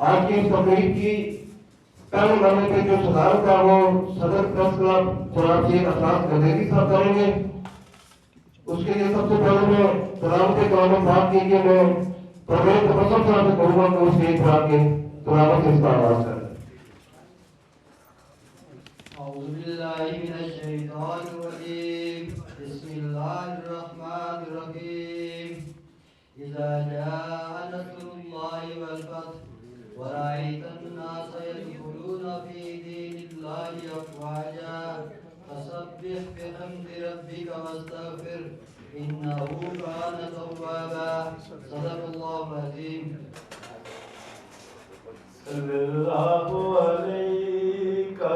آج کی تقریب کی پہلے مرحلے پہ جو صدارت ہے وہ صدر پریس کلب جناب شیخ اسرار گدیری صاحب کریں گے. اس کے لیے سب سے پہلے میں تلاوت کلام پاک کی کہ میں پرویز تبسم صاحب سے کہوں گا کہ اس کے اقرار کے تلاوت سے اس کا آغاز کریں. اعوذ باللہ من الشیطان الرجیم بسم اللہ الرحمن الرحیم اذا جاء نصر اللہ والفتح ورأيت الناس يدخلون في دين الله أفواجا فسبح بحمد ربك واستغفر إنه كان توابا صدق الله العظيم. صلی اللہ علیکہ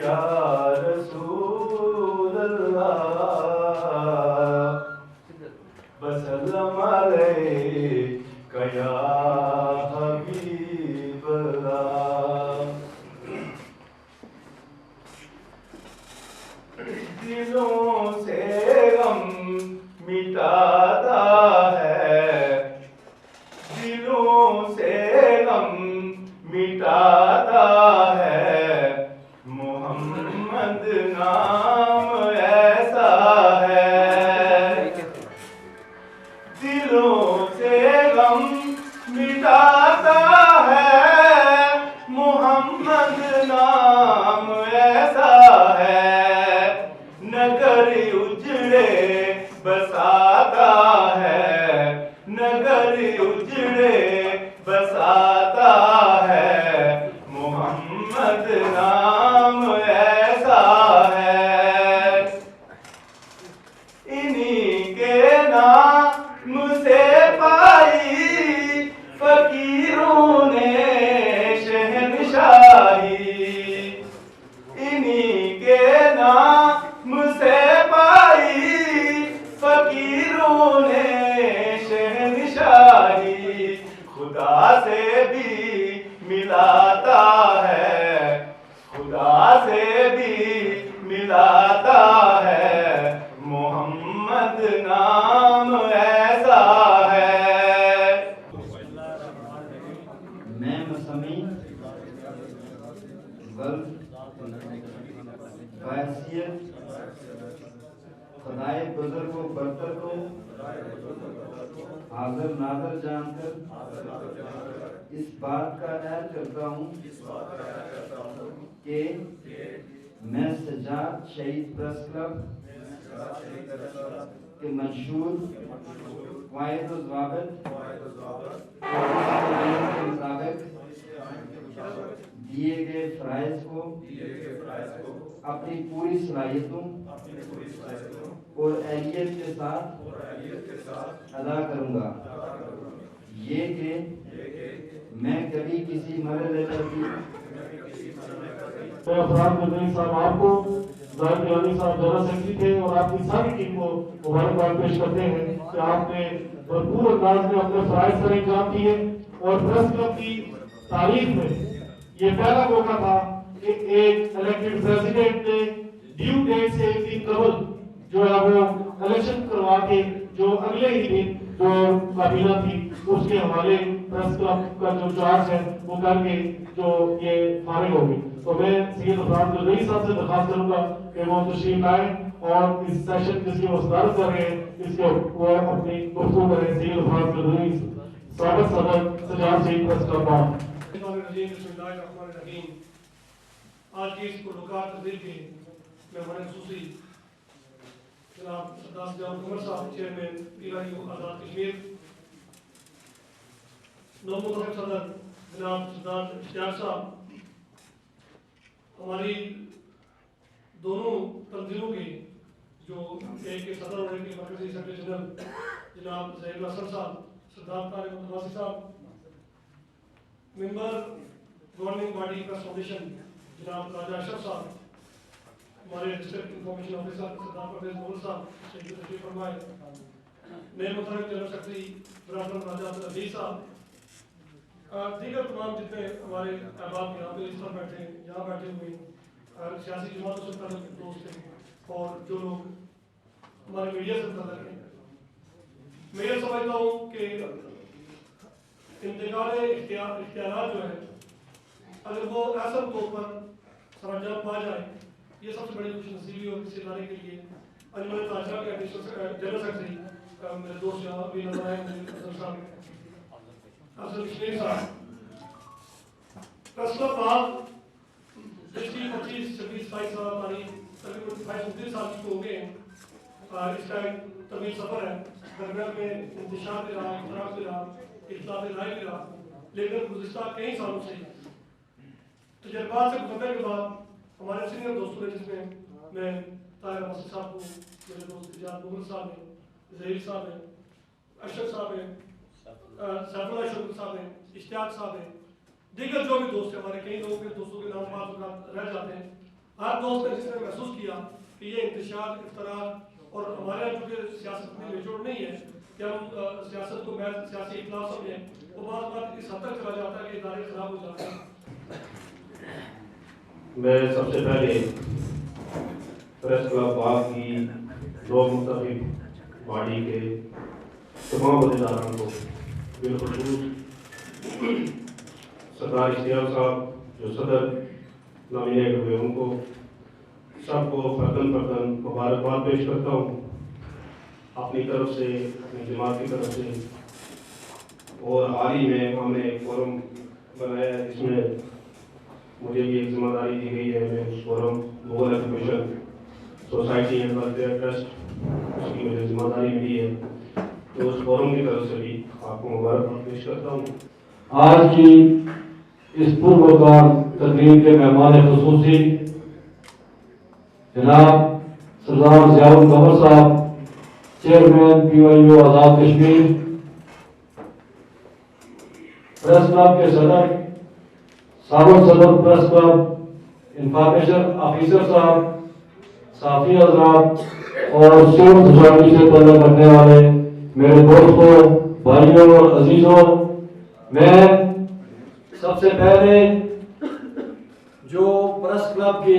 یا رسول اللہ وسلم علیکہ یا حبیب اللہ. دلوں سے غم مٹاتا ہے، دلوں سے غم مٹاتا ہے، محمد نام ایسا ہے. دلوں سے غم مٹاتا ہے، محمد نام ایسا ہے. نگر اجڑے بساتا ہے، نگر اجڑے بساتا ہے، محمد نام ایسا ہے. انہی کے نام سے پائی فقیروں نے شہنشاہی، انہی کے نام سے پائی فقیروں نے شہنشاہی. خدا سے بھی ملاتا ہے، خدا سے بھی ملاتا ہے، محمد نام ایسا ہے. میں مسمی بحیثیت خدائے بزرگ و برتر کو حاضر ناظر جان کر اس بات کا اعلان کرتا ہوں کہ میں سجاد شہید پریس کلب کے منشور قواعد و ضوابط کے مطابق دیے گئے فرائض کو اپنی پوری صلاحیتوں اور اہلیت کے ساتھ ادا کروں گا. یہ کہ میں کبھی کسی مرحلے پر بھی اسرار گدیری صاحب آپ کو ظاہر گیلانی صاحب جنرل سیکرٹری تھے اور آپ کی ساری ٹیم کو مبارکباد پیش کرتے ہیں کہ آپ نے بھرپور انداز میں اپنے فرائض سر انجام دیے اور پریس کلب کی تاریخ میں یہ پہلا موقع تھا کہ ایک الیکٹڈ پریزیڈنٹ نے ڈیو ڈیٹ سے ایک دن قبل جو ہے وہ الیکشن کروا کے جو اگلے ہی دن جو کابینہ تھی اس کے حوالے پریس کلب کا جو چارج ہے وہ کر کے جو یہ فارغ ہو گئی. تو میں سید اسرار گدیری صاحب سے درخواست کروں گا کہ وہ تشریف لائیں اور اس سیشن جس کی وہ صدارت کر رہے ہیں اس کے وہ اپنی گفتگو کریں. سید اسرار گدیری سابق صدر سجاد شہید پریس کلب. بسم اللہ الرحمن الرحیم. آج کی اس پروکار تقریب کے مہمان خصوصی جناب سردار سجاد عمر صاحب چیئرمین پیرائی آزاد کشمیر، نو منتخب صدر جناب سردار اشتیاق صاحب، ہماری دونوں تنظیموں کے جو ایک کے صدر اور ایک کے مرکزی سیکرٹری جنرل جناب ظہیر حسن صاحب، سردار طارق متواسی صاحب، ممبر گورننگ باڈی پریس فاؤنڈیشن جناب راجہ اشرف صاحب، ہمارے ڈسٹرکٹ انفارمیشن آفیسر سردار پرویز مغل صاحب تشریف فرمائے، میرے متحرک جنرل سیکرٹری برادر راجہ عبدالعزیز صاحب، دیگر تمام جتنے ہمارے احباب یہاں پہ اس طرح بیٹھے ہیں، یہاں بیٹھے ہوئے ہیں، سیاسی جماعتوں سے تعلق دوست ہیں اور جو لوگ ہمارے میڈیا سے تعلق ہیں، میں یہ سمجھتا ہوں کہ انتقال اختیارات جو ہے اگر وہ ایسا طور پر سر انجام پا جائے، یہ سب سے بڑی خوش نصیبی اور کسی ادارے کے لیے انجمن تاجرہ کے جنرل سیکرٹری میرے دوست یہاں بھی نظر آئے افضل صاحب، افضل کشمیر صاحب، پریس کلب بعد پچھلی 25 26 27 سال تاریخ تقریباً 29 سال کی ہو گئے ہیں، اس کا ایک طویل سفر ہے، درمیان میں انتشار بھی رہا، اختراق بھی رہا، اختلاف رائے بھی رہا، لیکن گزشتہ کئی سالوں سے تجربات سے گزرنے کے بعد ہمارے سینئر دوستوں نے، جس میں میں طاہر مسعود صاحب کو، میرے دوست ایجاد مغل صاحب ہیں، ظہیر صاحب ہیں، اشرف صاحب ہیں، سیف اللہ شوکت صاحب ہیں، اشتیاق صاحب ہیں، دیگر جو بھی دوست ہیں، ہمارے کئی لوگوں کے دوستوں کے نام بعض اوقات رہ جاتے ہیں، ہر دوست نے جس نے محسوس کیا کہ یہ انتشار، اختراق اور ہمارے یہاں چونکہ سیاست میں نچوڑ نہیں ہے کہ ہم سیاست کو محض سیاسی اختلاف سمجھیں، وہ بعض اوقات اس حد تک چلا جاتا ہے کہ ادارے خراب ہو جاتے ہیں۔ میں سب سے پہلے پریس کلب باغ کی دو منتخب باڈی کے تمام عہدیداران کو، بالخصوص سردار اشتیاق صاحب جو صدر نامینیٹ ہوئے، ان کو سب کو فردن مبارکباد پیش کرتا ہوں اپنی طرف سے، اپنی جماعت کی طرف سے۔ اور حال ہی میں ہم نے ایک فورم بنایا ہے جس میں مجھے بھی ایک ذمہ داری دی گئی ہے، میں اس forum Mughal education society and welfare trust, اس کی مجھے ذمہ داری ملی ہے، تو اس فورم کی طرف سے بھی آپ کو مبارکباد پیش کرتا ہوں۔ آج کی اس پروکار تقریب کے مہمان خصوصی جناب سردار ضیاء القمر صاحب، چیئرمین پی وائی او آزاد کشمیر، پریس کلب کے صدر، سابق صدر پریس کلب، انفارمیشن آفیسر صاحب، صحافی حضرات اور سول سوسائٹی سے تعلق رکھنے والے میرے دوستوں، بھائیوں اور عزیزوں، میں سب سے پہلے جو پریس کلب کی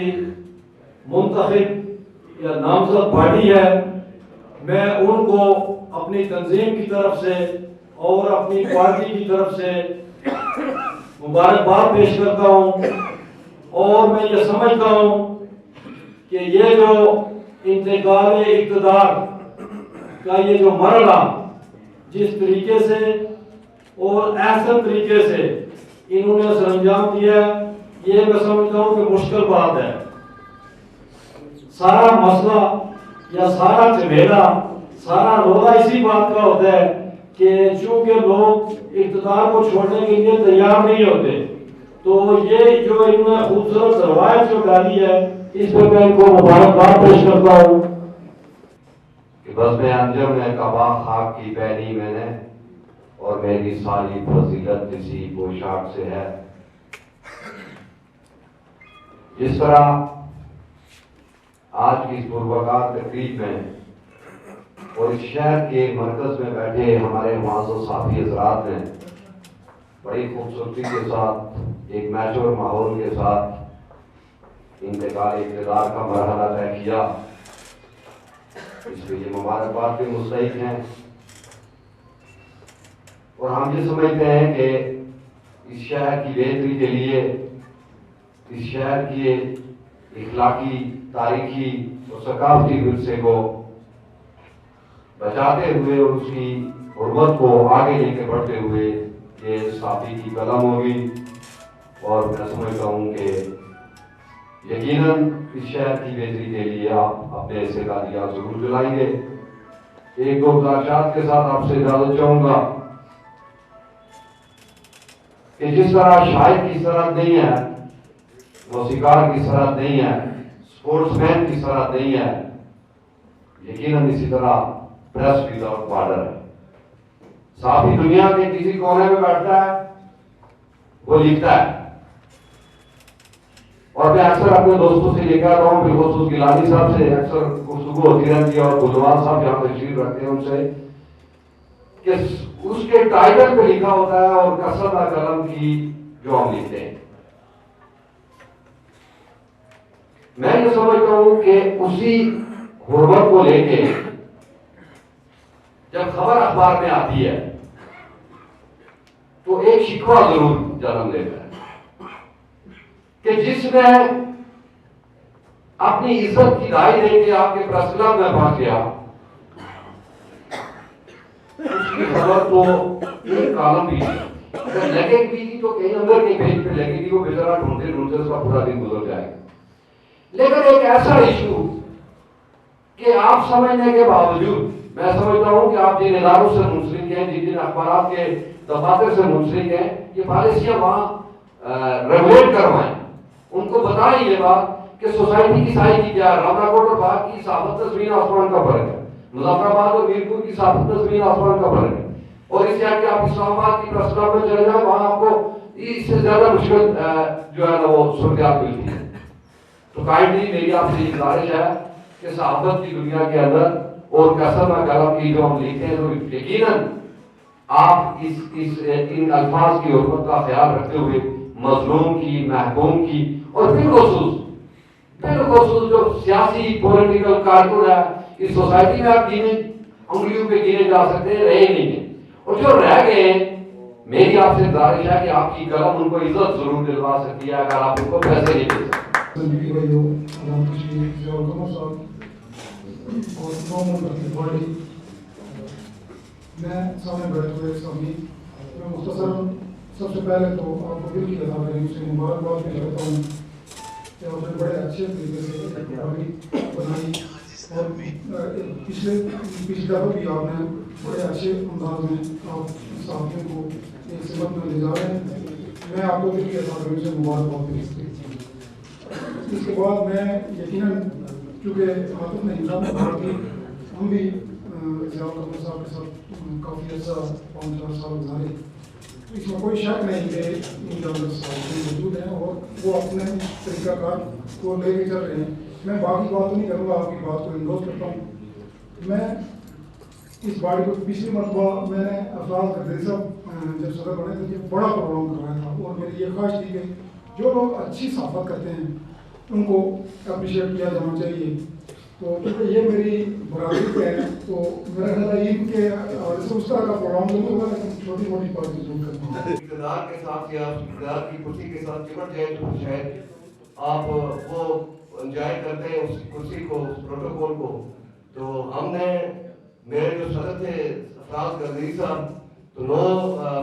منتخب یا نامزد باڈی ہے، میں ان کو اپنی تنظیم کی طرف سے اور اپنی پارٹی کی طرف سے مبارکباد پیش کرتا ہوں، اور میں یہ سمجھتا ہوں کہ یہ جو انتقال اقتدار کا یہ جو مرحلہ جس طریقے سے اور احسن طریقے سے انہوں نے سر انجام دیا ہے، یہ میں سمجھتا ہوں کہ مشکل بات ہے۔ سارا مسئلہ یا سارا جھمیلا، سارا رولا اسی بات کا ہوتا ہے کہ چونکہ لوگ اقتدار کو چھوڑنے کے لیے تیار نہیں ہوتے، تو یہ جو انہوں نے خوبصورت روایت جو ڈالی ہے، اس پہ میں ان کو مبارکباد پیش کرتا ہوں کہ بس میں انجم میں کبا خاک کی پہنی میں نے، اور میری ساری فضیلت کسی پوشاک سے ہے۔ جس طرح آج کی اس پروکار تقریب میں اور اس شہر کے مرکز میں بیٹھے ہمارے معزز صحافی حضرات نے بڑی خوبصورتی کے ساتھ، ایک میچور ماحول کے ساتھ انتقال اقتدار کا مرحلہ طے کیا، اس لیے یہ مبارکباد کے مستحق ہیں۔ اور ہم یہ سمجھتے ہیں کہ اس شہر کی بہتری کے لیے، اس شہر کی اخلاقی، تاریخی اور ثقافتی ورثے کو بچاتے ہوئے اور اس کی حرمت کو آگے لے کے بڑھتے ہوئے یہ صحافی کی قلم ہوگی، اور میں سمجھتا ہوں کہ یقیناً اس شہر کی بہتری کے لیے آپ اپنے حصے کا دیا ضرور جلائیں گے۔ ایک دو گزارشات کے ساتھ آپ سے اجازت چاہوں گا کہ جس طرح شاعر کی سرحد نہیں ہے، موسیقار کی سرحد نہیں ہے، سپورٹس مین کی سرحد نہیں ہے، یقیناً اسی طرح پریس وداؤٹ بارڈر ہے۔ صحافی دنیا کے کسی کونے میں بیٹھتا ہے، وہ لکھتا ہے، اور میں اکثر اپنے دوستوں سے یہ کہتا ہوں، بالخصوص گیلانی صاحب سے اکثر گفتگو ہوتی رہتی ہے، اور گلوار صاحب جہاں تشریف رکھتے ہیں ان سے، کہ اس کے ٹائٹل پہ لکھا ہوتا ہے اور کثرت قلم کی جو ہم لکھتے ہیں. میں یہ سمجھتا ہوں کہ اسی حرمت کو لے کے جب خبر اخبار میں آتی ہے تو ایک شکوہ ضرور جنم لیتا ہے کہ جس نے اپنی عزت کی دائی دے کے آپ کے پریس کلب میں پہنچ گیا، اس کی خبر تو ایک کالم بھی اگر لگے گی تو کہیں اندر کے پیج پہ لگے گی، وہ بیچارہ ڈھونڈتے ڈھونڈتے اس کا پورا دن گزر جائے گا. لیکن ایک ایسا ایشو کہ آپ سمجھنے کے باوجود، میں سمجھتا ہوں کہ آپ جن اداروں سے منسلک ہیں، جن اخبارات کے دفاتر سے منسلک ہیں، یہ پالیسیاں وہاں ریگولیٹ کروائیں، ان کو بتائیں یہ بات کہ سوسائٹی کی سائز کی کیا ہے. رامنا کوٹ اور باغ کی صحافت زمین آسمان کا فرق ہے، مظفر آباد اور میرپور کی صحافت زمین آسمان کا فرق ہے، اور اس سے کہ آپ اسلام آباد کی پریس کلب میں چلے جائیں، وہاں آپ کو اس سے زیادہ مشکل جو ہے نا وہ صورتحال ملتی ہے. تو کائنڈلی میری آپ سے گزارش ہے کہ صحافت کی دنیا کے اندر اور کثرت قلم کی جو ہم لکھتے ہیں، تو یقیناً آپ ان الفاظ کی حرمت کا خیال رکھتے ہوئے مظلوم کی، محکوم کی، اور بالخصوص جو سیاسی پولیٹیکل کارکن ہے اس سوسائٹی میں، آپ گنے انگلیوں پہ گنے جا سکتے ہیں، رہے نہیں ہیں، اور جو رہ گئے ہیں، میری آپ سے گزارش ہے کہ آپ کی قلم ان کو عزت ضرور دلوا سکتی ہے اگر آپ ان کو پیسے نہیں دے سکتے. میں سامنے بیٹھے ہوئے سبھی میں مختصر سب سے پہلے تو آپ کو دل کی لگانے سے مبارکباد بھی کرتا ہوں کہ آپ نے بڑے اچھے طریقے سے بنائی، اور پچھلی دفعہ بھی آپ نے بڑے اچھے انداز میں آپ صحافیوں کو ایک سمت میں لے جا رہے ہیں. میں آپ کو دل کی لگانے سے مبارکباد بھی. اس کے بعد میں یقیناً چونکہ عاطف نے انسان میں بات کی، ہم بھی ضیاء القمر صاحب کے ساتھ کافی عرصہ 5-4 سال گزارے، اس میں کوئی شک نہیں کہ ان کے اندر صحافی موجود ہیں اور وہ اپنے طریقہ کار کو لے کے چل رہے ہیں. میں باقی بات تو نہیں کروں گا، آپ کی بات کو انڈورس کرتا ہوں. میں اس باڑی کو پچھلی مرتبہ میں نے افراز قدری صاحب جب صدر بنے تھے بڑا پروگرام کر رہا تھا، اور میری یہ خواہش تھی کہ جو لوگ اچھی صحافت کرتے ہیں ان کو اپریشیٹ کیا جانا چاہیے. تو کیونکہ یہ میری برادری پہ ہے تو میرا خیال ہے ان کے اس طرح کا پروگرام ضرور ہوگا، لیکن چھوٹی موٹی باتیں ضرور کرتا ہوں. اقتدار کے ساتھ یا اقتدار کی کرسی کے ساتھ چمٹ جائے تو شاید آپ وہ انجوائے کرتے ہیں اس کرسی کو، اس پروٹوکول کو. تو ہم نے، میرے جو صدر تھے افراز قدری صاحب، تو 9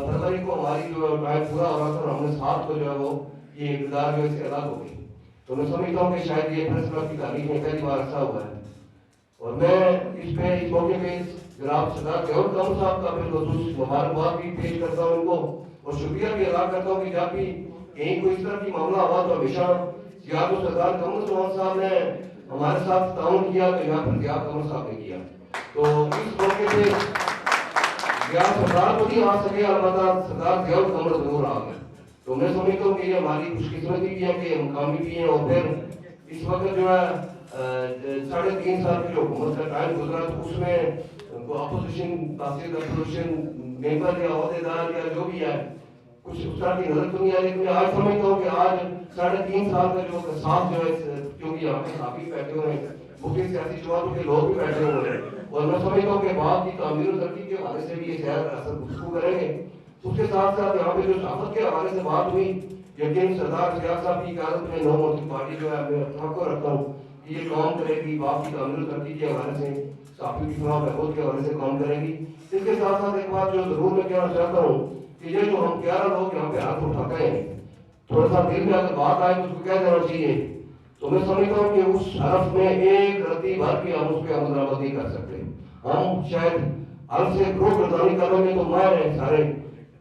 فروری کو ہماری جو ٹائم پورا ہو رہا تھا، اور ہم نے 7 کو جو ہے وہ یہ اقتدار جو اس سے الگ ہو گئی. تو میں سمجھتا ہوں کہ شاید یہ پریس کلب کی تاریخ میں پہلی بار ایسا ہوا ہے. اور میں اس موقع پہ جناب سردار ضیاء القمر صاحب کا بالخصوص مبارکباد بھی پیش کرتا ہوں ان کو، اور شکریہ بھی ادا کرتا ہوں کہ جب بھی کہیں کوئی اس طرح کی معاملہ ہوا تو ہمیشہ یا تو سردار قمر صاحب نے ہمارے ساتھ تعاون کیا، تو یہاں پر ضیاء القمر صاحب نے کیا. تو اس موقع پہ یا سردار کو نہیں آ سکے، البتہ سردار ضیاء القمر ضرور آ گئے. تو میں سمجھتا ہوں کہ یہ ہماری خوش قسمتی بھی ہے کہ مقامی بھی ہیں. اور پھر اس وقت جو ہے 3.5 سال کی جو حکومت کا ٹائم گزرا، تو اس میں اپوزیشن تاثیر اپوزیشن ممبر یا عہدیدار یا جو بھی ہے کچھ اس طرح کی نظر تو نہیں آئی. لیکن آج سمجھتا ہوں کہ آج 3.5 سال کا جو ساتھ جو ہے، کیونکہ یہاں پہ صحافی بیٹھے ہوئے ہیں، مختلف سیاسی جماعتوں کے لوگ بھی بیٹھے ہوئے ہیں، اور میں سمجھتا ہوں کہ بات کی تعمیر و ترقی کے حوالے سے بھی یہ شہر اثر گفتگو کریں گے. اس کے ساتھ ساتھ یہاں پہ جو صحافت کے حوالے سے بات ہوئی، یقین سردار ضیاء صاحب کی قیادت میں نو مرتبہ پارٹی جو ہے میں حق رکھتا ہوں کہ یہ کام کرے گی، باپ کی تعمیر و ترقی کے حوالے سے، صحافی کی فلاح بہبود کے حوالے سے کام کرے گی. اس کے ساتھ ساتھ ایک بات جو ضرور میں کہنا چاہتا ہوں کہ یہ جو ہم 11 لوگ یہاں پہ ہاتھ اٹھاتے ہیں، تھوڑا سا دل میں اگر بات آئے تو اس کو کہہ دینا چاہیے. تو میں سمجھتا ہوں کہ اس حرف میں ایک رتی بھر بھی ہم اس پہ عمل درآمد نہیں کر سکتے. ہم شاید حرف سے گروہ گردانی کرنے میں تو ماہر ہیں سارے،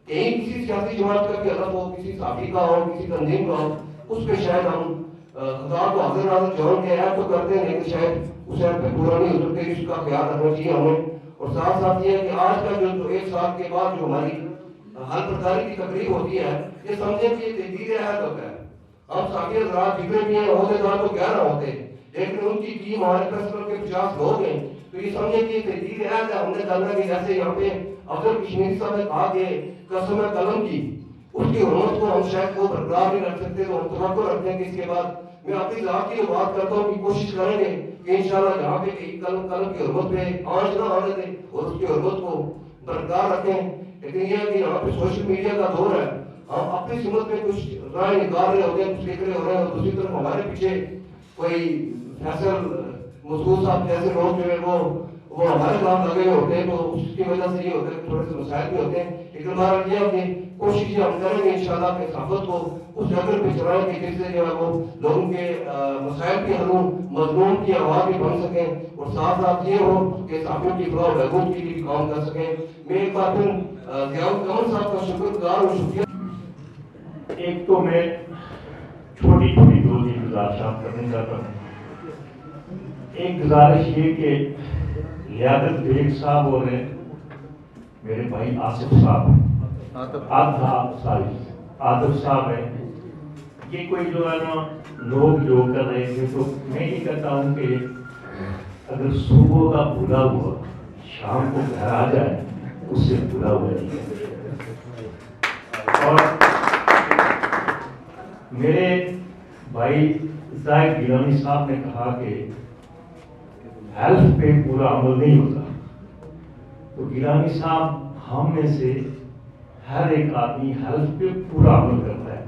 کہیں کسی سیاسی جماعت کا بھی حلف ہو، کسی صحافی کا ہو، کسی تنظیم کا ہو، اس پہ شاید ہم خدا کو حاضر ناظر جان کے عیب تو کرتے ہیں، لیکن شاید اس عیب پہ پورا نہیں ہو سکتے. اس کا خیال رکھنا چاہیے ہمیں. اور ساتھ ساتھ یہ ہے کہ آج کا جو 1 سال کے بعد جو ہماری حل برداری کی تقریب ہوتی ہے، یہ سمجھیں کہ یہ تجدید عہد ہوتا ہے. ہم صحافی حضرات جتنے بھی ہیں عہدیدار تو 11 ہوتے ہیں، لیکن ان کی ٹیم ہمارے پریس کلب کے 50 لوگ ہیں، تو یہ سمجھے کہ تحقیق ہے ہم نے کرنا کہ جیسے یہاں پہ افضل کشمیری صاحب نے کہا کہ قسم قلم کی اس کی حرمت کو ہم شاید وہ برقرار نہیں رکھ سکتے، تو ہم توقع رکھتے ہیں کہ اس کے بعد میں اپنی ذات کی جو بات کرتا ہوں کہ کوشش کریں گے کہ انشاءاللہ یہاں پہ قلم کی حرمت پہ آنچ نہ آنے دیں اور اس کی حرمت کو برقرار رکھیں. لیکن یہ ہے کہ یہاں پہ سوشل میڈیا کا دور ہے، ہم اپنی سمت میں کچھ رائے نکال رہے ہوتے ہیں، کچھ لکھ رہے ہو رہے ہیں، اور دوسری طرف ہمارے پیچھے کوئی فیصل مسعود صاحب جیسے لوگ جو ہے وہ ہمارے خلاف لگے ہوئے ہوتے ہیں، تو اس کی وجہ سے یہ ہوتا ہے کہ تھوڑے سے مسائل بھی ہوتے ہیں. لیکن بہرحال یہ کہ کوشش یہ ہم کریں گے انشاءاللہ کہ صحافت کو اس لیول پہ چلائیں کہ جس سے جو ہے وہ لوگوں کے مسائل کی حل ہوں، مظلوم کی آواز بھی بن سکیں، اور ساتھ ساتھ یہ ہو کہ صحافیوں کی فلاح و بہبود کے لیے بھی کام کر سکیں. میں ایک بار پھر ضیاء القمر صاحب کا شکر گزار اور شکریہ. ایک تو میں چھوٹی چھوٹی 2-3 گزارشات کرنے چاہتا ہوں. ایک گزارش یہ کہ لیاقت بیگ صاحب اور میرے بھائی آصف صاحب عاطف صاحب ہیں، یہ کوئی جو ہے نا لوگ جو کر رہے تھے، تو میں یہ کہتا ہوں کہ اگر صبح کا بھولا ہوا شام کو گھر آ جائے اس سے بھولا ہوا نہیں ہے. اور میرے بھائی زاہد گیلانی صاحب نے کہا کہ ہیلتھ پہ پورا عمل نہیں ہوتا، تو گیلانی صاحب ہم میں سے ہر ایک آدمی ہیلتھ پہ پورا عمل کرتا ہے،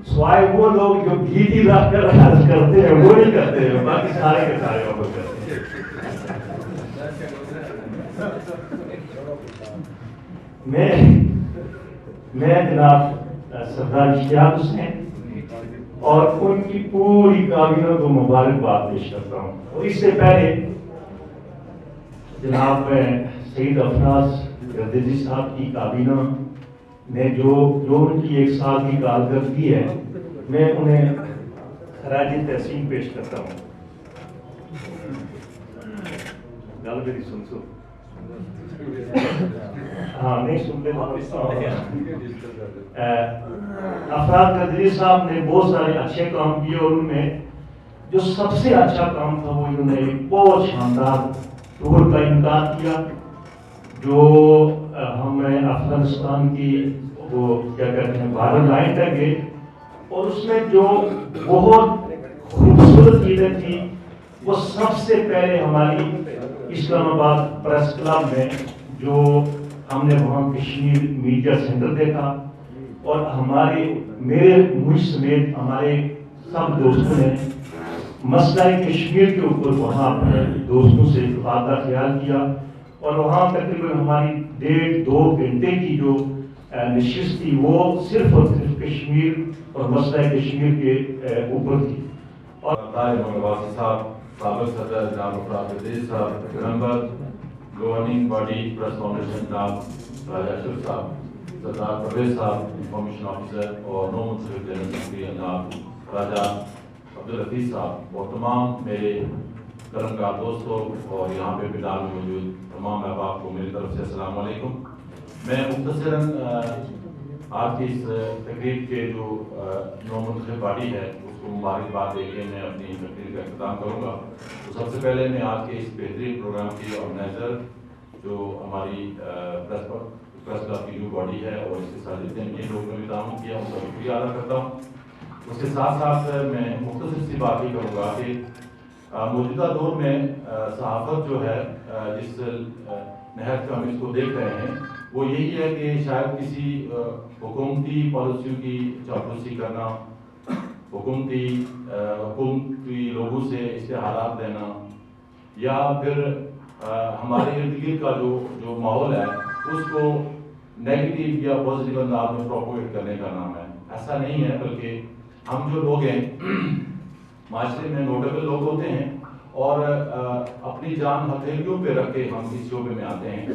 سوائے وہ لوگ جو گیتی رکھ کر ہیلتھ کرتے ہیں وہ نہیں کرتے ہیں، باقی سارے کے سارے عمل کرتے ہیں. میں جناب سردار اشتیاق حسین اور ان کی پوری کابینہ کو مبارکباد پیش کرتا ہوں. اور اس سے پہلے جناب سعید افراز گردیزی صاحب کی کابینہ نے جو ان کی 1 سال کی کارکردگی ہے، میں انہیں خراج تحسین پیش کرتا ہوں. گل میری سن سو ہاں نہیں سن لے. افراد قدری صاحب نے بہت سارے اچھے کام کیے، اور ان میں جو سب سے اچھا کام تھا وہ انہوں نے ایک بہت شاندار ٹور کا انعقاد کیا، جو ہمیں افغانستان کی وہ کیا کہتے ہیں بارڈر لائن تک گئے، اور اس میں جو بہت خوبصورت چیزیں تھیں وہ سب سے پہلے ہماری اسلام آباد پریس کلب میں جو ہم نے وہاں کشمیر میڈیا سینٹر دیکھا، اور مجھ سمیت ہمارے سب دوستوں نے مسئلہ کشمیر کے اوپر وہاں اپنے دوستوں سے تبادلہ خیال کیا، اور وہاں تقریباً ہماری 1.5-2 گھنٹے کی جو نشست تھی وہ صرف اور صرف کشمیر اور مسئلہ کشمیر کے اوپر تھی. اور صاحب، سابق صدر جناب افراد قدری صاحب، ممبر گورننگ باڈی پریس فاؤنڈیشن جناب راجہ اشرف صاحب، سردار پرویز صاحب انفارمیشن آفیسر، اور نو منتخب جنرل سیکرٹری جناب راجہ عبدالحفیظ صاحب، اور تمام میرے قلمکار دوستوں اور یہاں پہ بیدار میں موجود تمام احباب کو میری طرف سے السلام علیکم. میں مختصراً آج کی اس تقریب کے جو نو منتخب باڈی ہے اس کو مبارکباد دے کے میں اپنی تقریر کا اختتام کروں گا. تو سب سے پہلے میں آج کے اس بہترین پروگرام کی آرگنائزر جو ہماری پریس کلب کی جو باڈی ہے اور اس کے ساتھ جتنے بھی لوگوں نے بھی تعاون کیا ان کا شکریہ ادا کرتا ہوں. اس کے ساتھ ساتھ میں مختصر سی بات یہ کروں گا کہ موجودہ دور میں صحافت جو ہے جس نہج کا ہم اس کو دیکھ رہے ہیں وہ یہی ہے کہ شاید کسی حکومتی پالیسیوں کی چاپلوسی کرنا، حکومتی لوگوں سے اشتہارات دینا، یا پھر ہمارے ارد گرد کا جو ماحول ہے اس کو نیگیٹو یا پازیٹیو انداز میں پروپوگیٹ کرنے کا نام ہے. ایسا نہیں ہے، بلکہ ہم جو لوگ ہیں معاشرے میں نوٹیبل لوگ ہوتے ہیں اور اپنی جان ہتھیلیوں پہ رکھ کے ہم اس شعبے میں آتے ہیں.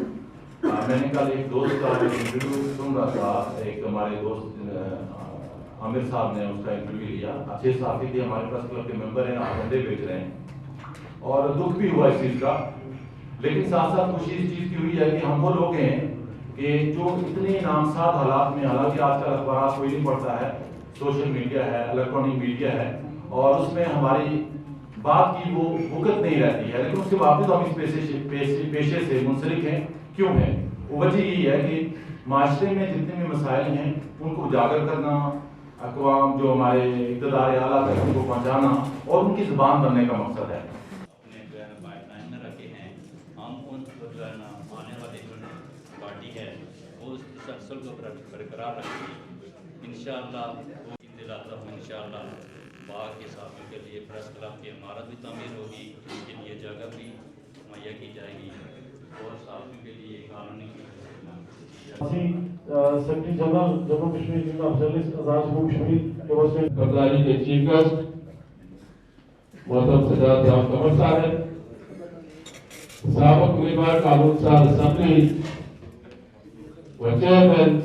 میں نے کل ایک دوست کا انٹرویو سن رہا تھا، ایک ہمارے دوست عامر صاحب نے اس کا انٹرویو لیا. اچھے صحافی تھے، ہمارے پریس کلب کے ممبر ہیں، آپ انڈے بیچ رہے ہیں، اور دکھ بھی ہوا اس چیز کا. لیکن ساتھ ساتھ خوشی اس چیز کی ہوئی ہے کہ ہم وہ لوگ ہیں کہ جو اتنے نامساد حالات میں، حالانکہ آج کل اخبارات کوئی نہیں پڑھتا ہے، سوشل میڈیا ہے، الیکٹرانک میڈیا ہے، اور اس میں ہماری بات کی وہ وقت نہیں رہتی ہے، لیکن اس کے باوجود ہم اس پیشے سے منسلک ہیں. کیوں ہے؟ وجہ یہی ہے کہ معاشرے میں جتنے بھی مسائل ہیں ان کو اجاگر کرنا، اقوام جو ہمارے اقتدار اعلیٰ تک ان کو پہنچانا اور ان کی زبان بننے کا مقصد ہے. اپنے جو ہے نا پائپ لائن میں رکھے ہیں، ہم ان کو جو ہے نا آنے والی جو پارٹی ہے وہ اس تسلسل کو برقرار رکھیں گے. انشاءاللہ وہ دلاتا ہوں انشاءاللہ باغ کے صحافیوں کے لیے پریس کلب کی عمارت بھی تعمیر ہوگی، اس کے لیے جگہ بھی مہیا کی جائے گی اور صحافیوں کے لیے قانونی secretary general Jammu Kashmir general Afzal Azad Jammu Kashmir کے وزیر قبضانی کے چیف گیسٹ محترم سجاد جان قمر صاحب، سابق امیدوار قانون ساز اسمبلی و چیئرمین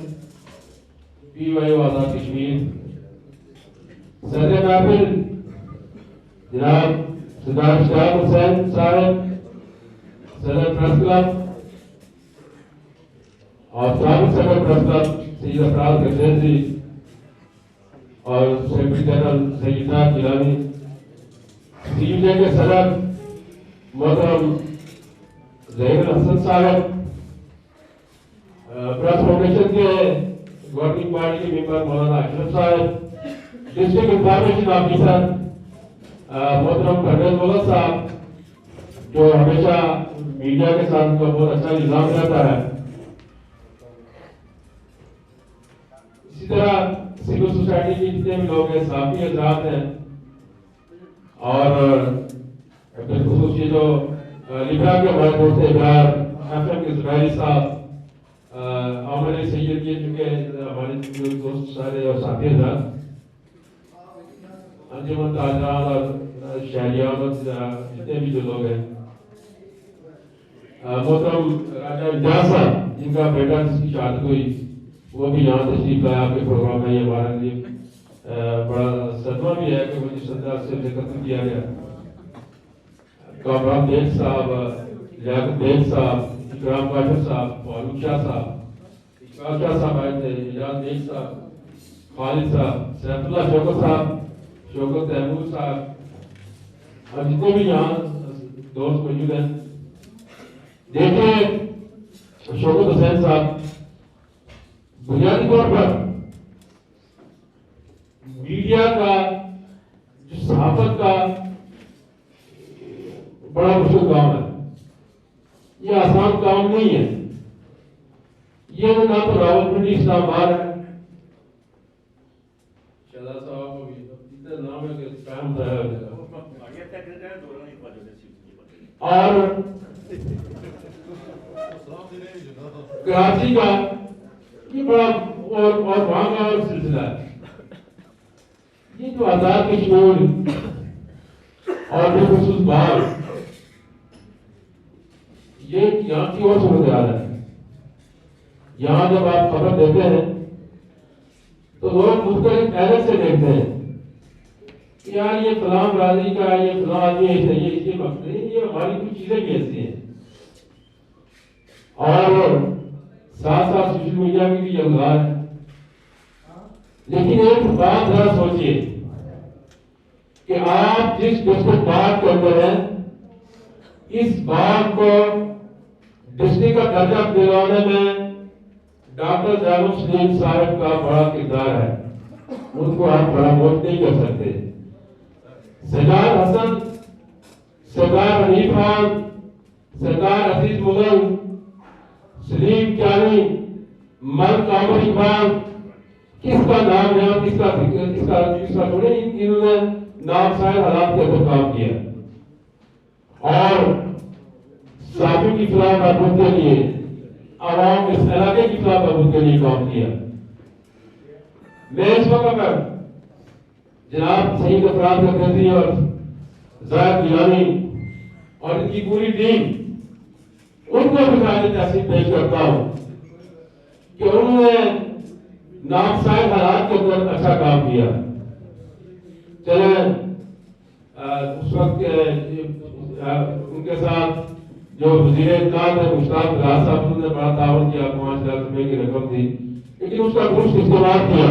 پی وائی او آزاد کشمیر، صدر محفل جناب سردار اشتیاق حسین صاحب، صدر پریس کلب اور سابق صدر پریس کلب سید افراد گجر جی اور سیکرٹری جنرل سید صاحب گیلانی، سی یو جے کے صدر محترم ظہیر الحسن صاحب، پریس فاؤنڈیشن کے گورننگ باڈی کے ممبر مولانا اشرف صاحب، ڈسٹرکٹ انفارمیشن آفیسر محترم پرویز مغل صاحب جو ہمیشہ میڈیا کے ساتھ ان کا بہت اچھا نظام رہتا ہے. اسی طرح سول سوسائٹی کے جتنے بھی لوگ ہیں، صحافی حضرات ہیں، اور بالخصوص یہ جو لبرا کے ہمارے دوست ابرار ایف ایم کے زبیری صاحب، عامر علی سید یہ چونکہ ہمارے دوست سارے اور ساتھی حضرات، انجمن تاجران اور شہریان اور جتنے بھی جو لوگ ہیں، محترم راجہ امتیاز صاحب جن کا بیٹا جس کی شہادت ہوئی وہ بھی یہاں تشریف لائے آپ کے پروگرام میں. یہ ہمارے لیے بڑا صدمہ بھی ہے کہ وہ جس انداز سے قتل کیا گیا. کامران بیگ صاحب، لیاقت بیگ صاحب، اکرام کاشف صاحب، فاروق شاہ صاحب، اشفاق شاہ صاحب آئے تھے، اجاز بیگ صاحب، خالد صاحب، سیف اللہ شوکت صاحب، شوکت تحمود صاحب اور جتنے بھی یہاں دوست موجود ہیں. دیکھیں شوکت حسین صاحب، بنیادی طور پر میڈیا کا جو صحافت کا بڑا مشکل کام ہے، یہ آسان کام نہیں ہے. یہ نہ تو راولپنڈی اسلام آباد ہے، شہزاد صاحب کو بھی اتنا نام ہے کہ ٹائم ضائع ہو جائے گا، اور کراچی کا یہ بڑا اور وہاں کا اور سلسلہ ہے. یہ جو آزاد کشمیر اور بالخصوص باغ، یہ یہاں کی اور صورتحال ہے. یہاں جب آپ خبر دیتے ہیں تو لوگ مختلف ایرز سے دیکھتے ہیں کہ یار یہ فلاں برادری کا، یہ فلاں آدمی ایسے، یہ اس کے مقصد نہیں، یہ ہماری کچھ چیزیں بھی ایسی ہیں. اور ساتھ ساتھ سوشل میڈیا کی بھی یلغار ہے. لیکن ایک بات ذرا سوچئے کہ آپ جس ڈسٹرکٹ باغ کے اندر ہیں، اس باغ کو ڈسٹرکٹ کا درجہ دلانے میں ڈاکٹر زینب سلیم صاحب کا بڑا کردار ہے. ان کو آپ فراموش نہیں کر سکتے. سجاد حسن، سردار حنیف خان، سردار عزیز مغل، سلیم کیانی، ملک عامر اقبال، کس کا نام ہے، کس کا چھوڑے، انہوں نے نام صاحب حالات کے اندر کام کیا اور صحافی کی فلاح بہبود کے لیے، عوام اس علاقے کی فلاح بہبود کے لیے کام کیا. میں اس وقت اگر جناب سعید افراد گجر اور زاہد گیلانی اور ان کی پوری ٹیم، ان کو بھی خراج تحسین پیش کرتا ہوں کہ انہوں نے نام صاحب حالات کے اندر اچھا کام کیا. چلیں اس وقت ان کے ساتھ جو وزیر اطلاعات ہے مشتاق راز صاحب، انہوں نے بڑا تعاون کیا، 5 لاکھ روپے کی رقم دی، لیکن اس کا درست استعمال کیا.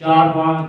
4-5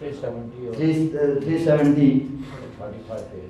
370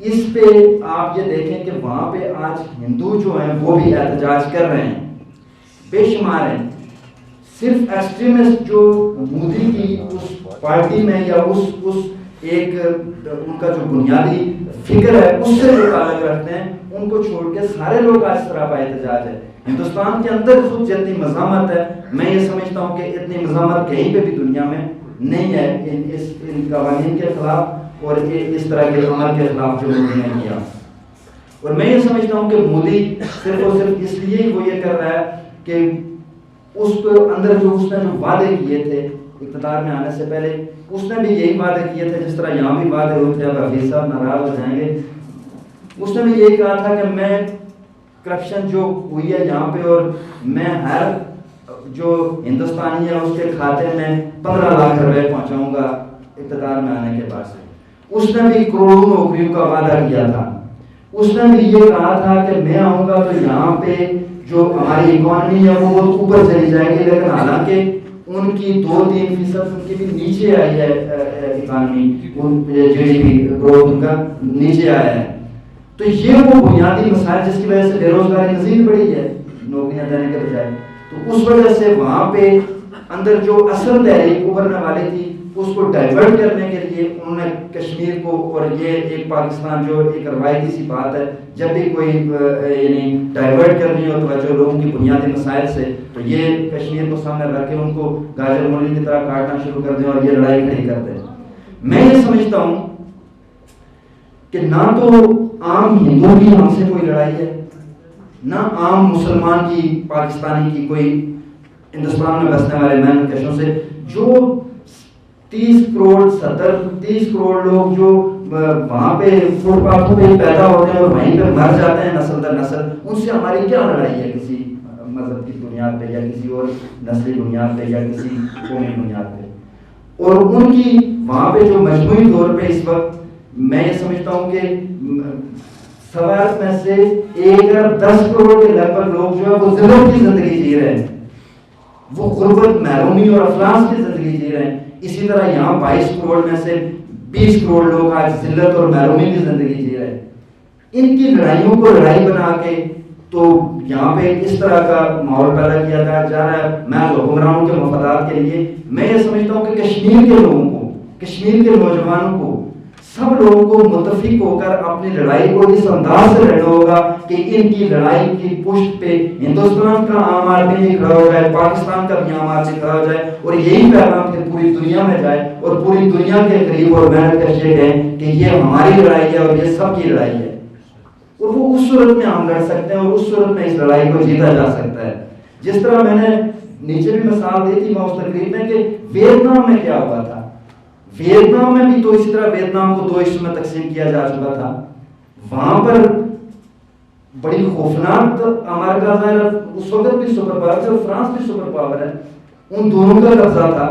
اس پہ آپ یہ دیکھیں کہ وہاں پہ آج ہندو جو ہیں وہ بھی احتجاج کر رہے ہیں، بے شمار ہیں. صرف ایکسٹریمسٹ جو مودی کی اس پارٹی میں یا اس ایک ان کا جو بنیادی فکر ہے اس سے جو تعلق رکھتے ہیں ان کو چھوڑ کے سارے لوگ آج اس طرح کا احتجاج ہے. ہندوستان کے اندر خود جتنی مزاحمت ہے، میں یہ سمجھتا ہوں کہ اتنی مزاحمت کہیں پہ بھی دنیا میں نہیں ہے ان قوانین کے خلاف اور اس طرح کے عمل کے خلاف جو مودی نے کیا. اور میں یہ سمجھتا ہوں کہ مودی صرف اور صرف اس لیے ہی وہ یہ کر رہا ہے کہ اس کو اندر جو اس نے جو وعدے کیے تھے اقتدار میں آنے سے پہلے، اس نے بھی یہی وعدے کیے تھے جس طرح یہاں بھی وعدے ہوئے تھے. اب حفیظ صاحب ناراض ہو جائیں گے. اس نے بھی یہی کہا تھا کہ میں کرپشن جو ہوئی ہے یہاں پہ اور میں ہر جو ہندوستانی ہے اس کے کھاتے میں 15 لاکھ روپے پہنچاؤں گا اقتدار میں آنے کے بعد سے. اس نے بھی کروڑوں نوکریوں کا وعدہ کیا تھا. اس نے بھی یہ کہا تھا کہ میں آؤں گا تو یہاں پہ جو ہماری اکانومی ہے وہ بہت اوپر چلی جائے گی، لیکن حالانکہ ان کی 2-3% ان کی بھی نیچے آئی ہے اکانومی، GDP گروتھ ان کا نیچے آیا ہے. تو یہ وہ بنیادی مسائل جس کی وجہ سے بے روزگاری مزید بڑھی ہے نوکریاں دینے کے بجائے. تو اس وجہ سے وہاں پہ اندر جو اصل تحریک ابھرنے والی تھی اس کو ڈائیورٹ کرنے کے لیے انہوں نے کشمیر کو، اور یہ ایک پاکستان جو ایک روایتی سی بات ہے جب بھی کوئی یعنی ڈائیورٹ کرنی ہو توجہ لوگوں کی بنیادی مسائل سے تو یہ کشمیر کو سامنے رکھ کے ان کو گاجر مولی کی طرح کاٹنا شروع کر دیں اور یہ لڑائی کھڑی کر دیں. میں یہ سمجھتا ہوں کہ نہ تو عام ہندو کی ہم سے کوئی لڑائی ہے، نہ عام مسلمان کی پاکستانی کی کوئی ہندوستان میں بسنے والے مین کشوں سے. جو 30 کروڑ لوگ جو وہاں پہ فٹ پاتھوں پہ پیدا ہوتے ہیں اور وہیں پہ مر جاتے ہیں نسل در نسل، ان سے ہماری کیا لڑائی ہے کسی مذہب کی بنیاد پہ یا کسی اور نسلی بنیاد پہ یا کسی قومی بنیاد پہ. اور ان کی وہاں پہ جو مجموعی طور پہ اس وقت میں یہ سمجھتا ہوں کہ 7 میں سے 1 ارب 10 کروڑ کے لگ بھگ لوگ جو ہے وہ ذلت کی زندگی جی رہے ہیں، وہ غربت محرومی اور افلاس کی زندگی جی رہے ہیں. اسی طرح یہاں 22 کروڑ میں سے 20 کروڑ لوگ آج ذلت اور محرومی کی زندگی جی رہے ہیں. ان کی لڑائیوں کو لڑائی بنا کے تو یہاں پہ اس طرح کا ماحول پیدا کیا جا رہا ہے محض حکمرانوں کے مفادات کے لیے. میں یہ سمجھتا ہوں کہ کشمیر کے لوگوں کو، کشمیر کے نوجوانوں کو، سب لوگوں کو متفق ہو کر اپنی لڑائی کو اس انداز سے لڑنا ہوگا کہ ان کی لڑائی کی پشت پہ ہندوستان کا عام آدمی بھی کھڑا ہو جائے، پاکستان کا بھی عام آدمی کھڑا ہو جائے، اور یہی پیغام کہ پوری دنیا میں جائے اور پوری دنیا کے قریب اور محنت کش یہ کہیں کہ یہ ہماری لڑائی ہے اور یہ سب کی لڑائی ہے. اور وہ اس صورت میں ہم لڑ سکتے ہیں اور اس صورت میں اس لڑائی کو جیتا جا سکتا ہے. جس طرح میں نے نیچے بھی مثال دی تھی میں اس تقریب میں کہ ویتنام میں کیا ہوا تھا. ویتنام میں بھی تو اسی طرح ویتنام کو 2 حصوں میں تقسیم کیا جا چکا تھا. وہاں پر بڑی خوفناک امریکہ ظاہر اس وقت بھی سپر پاور تھا اور فرانس بھی سپر پاور ہے، ان دونوں کا قبضہ تھا.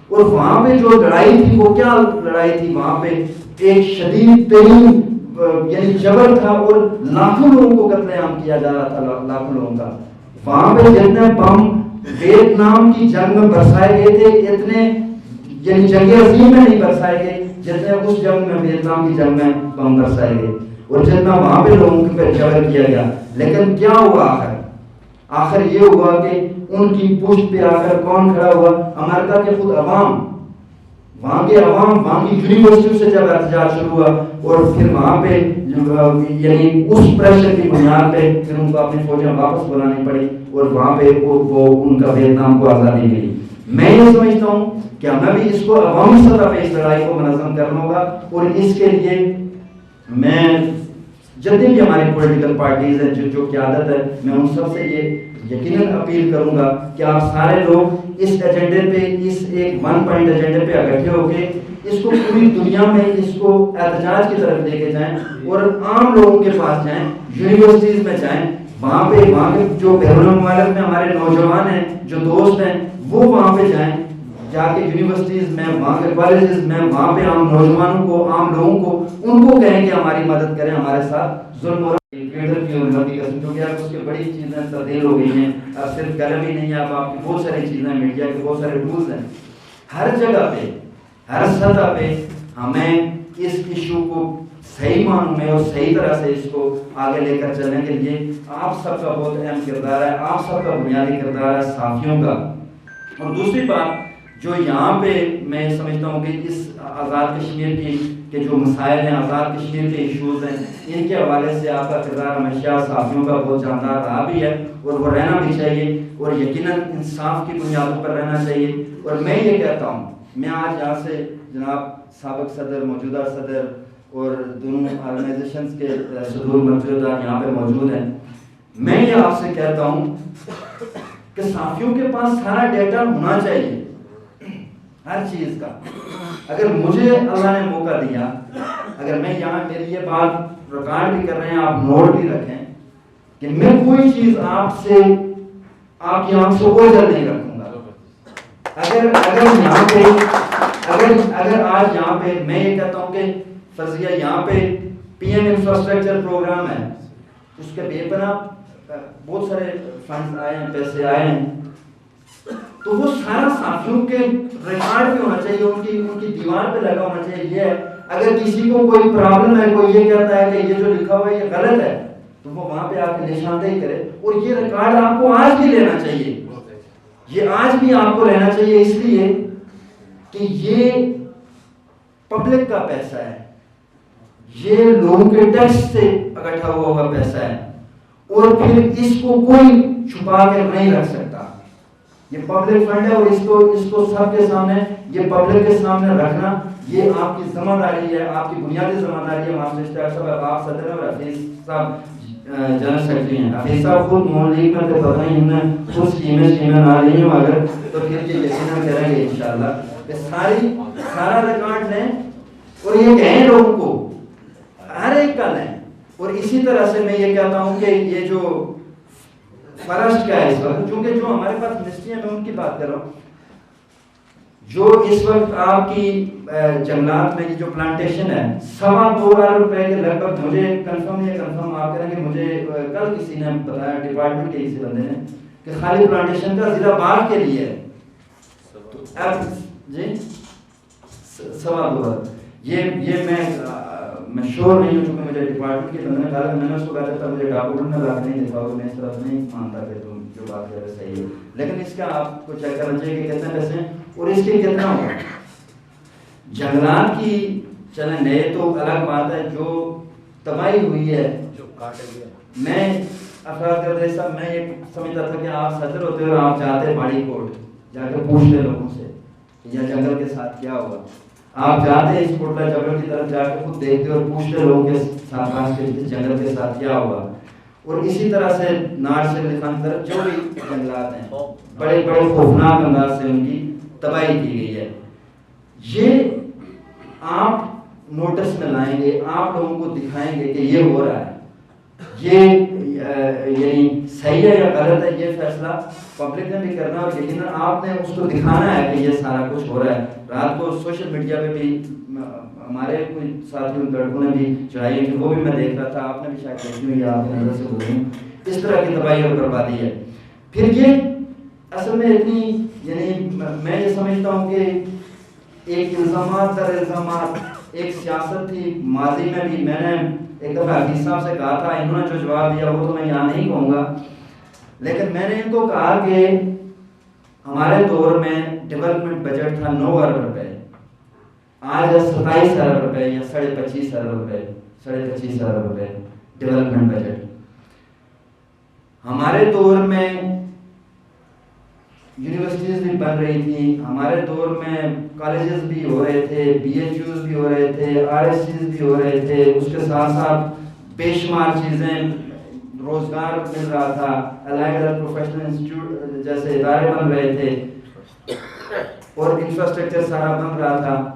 اور وہاں پہ جو لڑائی تھی وہ کیا لڑائی تھی؟ وہاں پہ ایک شدید ترین یعنی جبر تھا اور لاکھوں لوگوں کو قتل عام کیا جا رہا تھا، لاکھوں لوگوں کا. وہاں پہ جتنے بم ویتنام کی جنگ میں برسائے گئے تھے اتنے یعنی جنگ عظیم میں نہیں برسائے گئے جتنے اس جنگ میں ویتنام کی جنگ میں بم برسائے گئے اور جتنا وہاں پہ لوگوں کے جبر کیا گیا. لیکن کیا ہوا آخر یہ ہوا کہ ان کی پشت پہ آ کر کون کھڑا ہوا؟ امریکہ کے خود عوام. وہاں کے عوام وہاں کی یونیورسٹیوں سے جب احتجاج شروع ہوا اور پھر وہاں پہ یعنی اس پریشر کی بنیاد پہ پھر ان کو اپنی فوجیں واپس بلانی پڑی اور وہاں پہ وہ ان کا ویتنام کو آزادی ملی. میں یہ سمجھتا ہوں کہ ہمیں بھی اس کو عوامی سطح پہ اس لڑائی کو منظم کرنا ہوگا اور اس کے لیے میں جتنی بھی ہماری پولیٹیکل پارٹیز ہیں جو قیادت ہے میں ان سب سے یہ یقیناً اپیل کروں گا کہ آپ سارے لوگ اس ایجنڈے پہ اس ایک 1 پوائنٹ ایجنڈے پہ اکٹھے ہو کے اس کو پوری دنیا میں اس کو احتجاج کی طرف لے کے جائیں اور عام لوگوں کے پاس جائیں، یونیورسٹیز میں جائیں. وہاں کے جو بیرون ممالک میں ہمارے نوجوان ہیں جو دوست ہیں وہ وہاں پہ جائیں، جا کے یونیورسٹیز میں، وہاں کے کالجز میں، وہاں پہ عام نوجوانوں کو، عام لوگوں کو ان کو کہیں کہ ہماری مدد کریں، ہمارے ساتھ ظلم ہو رہا ہے. لیڈر کی اور مدی قسم جو کہ اب اس کی بڑی چیزیں تبدیل ہو گئی ہیں. اب صرف قلم ہی نہیں ہے، اب آپ کی بہت ساری چیزیں میڈیا کے بہت سارے ٹولز ہیں. ہر جگہ پہ ہر سطح پہ ہمیں اس ایشو کو صحیح معنوں میں اور صحیح طرح سے اس کو آگے لے کر چلنے کے لیے آپ سب کا بہت اہم کردار ہے، آپ سب کا بنیادی کردار ہے صحافیوں کا۔ اور دوسری بات جو یہاں پہ میں سمجھتا ہوں کہ اس آزاد کشمیر کی کے جو مسائل ہیں، آزاد کشمیر کے ایشوز ہیں، ان کے حوالے سے آپ کا کردار ہمیشہ صحافیوں کا بہت جاندار رہا بھی ہے اور وہ رہنا بھی چاہیے، اور یقیناً انصاف کی بنیادوں پر رہنا چاہیے۔ اور میں یہ کہتا ہوں، میں آج یہاں سے جناب سابق صدر، موجودہ صدر اور دونوں آرگنائزیشنز کے صدور منفردار یہاں پہ موجود ہیں، میں یہ آپ سے کہتا ہوں کہ صحافیوں کے پاس سارا ڈیٹا ہونا چاہیے ہر چیز کا۔ اگر مجھے اللہ نے موقع دیا، اگر میں یہاں میری یہ بات ریکارڈ بھی کر رہے ہیں، آپ نوٹ بھی رکھیں کہ میں کوئی چیز آپ کی آنکھ سے اوجھل نہیں رکھوں گا۔ اگر یہاں پہ اگر آج یہاں پہ میں یہ کہتا ہوں کہ فرضیہ یہاں پہ پی ایم انفراسٹرکچر پروگرام ہے، اس کے بے پناہ بہت سارے فنڈ آئے ہیں، پیسے آئے ہیں، تو وہ سارا صحافیوں کے ریکارڈ پہ ہونا چاہیے، ان کی دیوار پہ لگا ہونا چاہیے۔ یہ اگر کسی کو کوئی پرابلم ہے، کوئی یہ کہتا ہے کہ یہ جو لکھا ہوا ہے یہ غلط ہے، تو وہ وہاں پہ آ کے نشاندہی کرے۔ اور یہ ریکارڈ آپ کو آج بھی لینا چاہیے، یہ آج بھی آپ کو لینا چاہیے، اس لیے کہ یہ پبلک کا پیسہ ہے، یہ لوگوں کے ٹیکس سے اکٹھا ہوا پیسہ ہے، اور پھر اس کو کوئی چھپا کے نہیں رکھ سکتا۔ یہ پبلک فنڈ ہے اور اس کو سب کے سامنے، یہ پبلک کے سامنے رکھنا یہ آپ کی ذمہ داری ہے، آپ کی بنیادی ذمہ داری ہے۔ محمد اشتیاق صاحب آپ صدر ہیں اور حفیظ صاحب جنرل سیکرٹری ہیں۔ حفیظ صاحب خود نون لیگ میں تھے، پتہ نہیں انہیں خود اسکیمیں نہ لی ہوں، اگر تو پھر یہ یقیناً کریں گے انشاءاللہ کہ سارا ریکارڈ لیں اور یہ کہیں لوگوں کو، ہر ایک کا لیں۔ اور اسی طرح سے میں یہ کہتا ہوں کہ یہ جو فرسٹ کا ہے اس وقت، چونکہ جو ہمارے پاس منسٹری ہے میں ان کی بات کر رہا ہوں، جو اس وقت آپ کی جنگلات میں جو پلانٹیشن ہے 2.25 ارب روپے کے لگ بھگ، مجھے کنفرم نہیں ہے، کنفرم آپ کریں گے، مجھے کل کسی نے بتایا ڈپارٹمنٹ کے کسی بندے نے کہ خالی پلانٹیشن کا ضلع باغ کے لیے ہے جی 2.25 ارب۔ یہ میں شور نہیں ہوں، چونکہ مجھے ڈپارٹمنٹ کے بندے نے کہا، میں نے اس کو کہا تھا مجھے ڈاکومنٹ میں لا کے نہیں دکھاؤ، میں اس طرح سے نہیں مانتا کہ تم جو بات کر رہے صحیح ہے، لیکن اس کا آپ کو چیک کرنا چاہیے کہ کتنے پیسے ہیں اور اس کے کتنا ہوگا۔ جنگلات کی چلیں نئے تو الگ بات ہے، جو تباہی ہوئی ہے، میں افراد کردے صاحب میں یہ سمجھتا تھا کہ آپ صدر ہوتے اور آپ جاتے پہاڑی کوٹ جا کے پوچھتے لوگوں سے یا جنگل کے ساتھ کیا ہوا، آپ جاتے اس کوٹلا جنگل کی طرف جا کے خود دیکھتے اور پوچھتے لوگوں کے ساتھ جنگل کے ساتھ کیا ہوا۔ اور اسی طرح سے نار سے خان کی طرف جو بھی جنگلات ہیں بڑے بڑے خوفناک انداز سے ان کی تباہی کی گئی ہے، یہ آپ نوٹس میں لائیں گے، آپ لوگوں کو دکھائیں گے کہ یہ ہو رہا ہے، یہ یعنی صحیح ہے یا غلط ہے، یہ فیصلہ پبلک نے بھی کرنا اور لیکن آپ نے اس کو دکھانا ہے کہ یہ سارا کچھ ہو رہا ہے۔ رات کو سوشل میڈیا پہ بھی ہمارے کوئی ساتھیوں لڑکوں نے بھی چڑھائی ہے، وہ بھی میں دیکھ رہا تھا، آپ نے بھی شاید دیکھی ہوئی ہے، آپ کی نظر سے گزری، اس طرح کی تباہی اور بربادی ہے۔ پھر یہ اصل میں اتنی یعنی میں یہ سمجھتا ہوں کہ ایک الزامات در الزامات ایک سیاست تھی ماضی میں بھی۔ میں نے ایک دفعہ حفیظ صاحب سے کہا تھا، انہوں نے جو جواب دیا وہ تو میں یہاں نہیں کہوں گا، لیکن میں نے ان کو کہا کہ ہمارے دور میں ڈیولپمنٹ بجٹ تھا 9 ارب روپے، آج 27 ارب روپے یا 25.5 ارب روپے، 25.5 ارب روپے ڈیولپمنٹ بجٹ۔ ہمارے دور میں یونیورسٹیز بھی بن رہی تھی، ہمارے دور میں کالجز بھی ہو رہے تھے، بی ایچ یوز بھی ہو رہے تھے، آر ایس سیز بھی ہو رہے تھے، اس کے ساتھ ساتھ بے شمار چیزیں، روزگار مل رہا تھا، الائڈ پروفیشنل انسٹیٹیوٹ جیسے ادارے بن رہے تھے اور انفراسٹرکچر سارا بن رہا تھا۔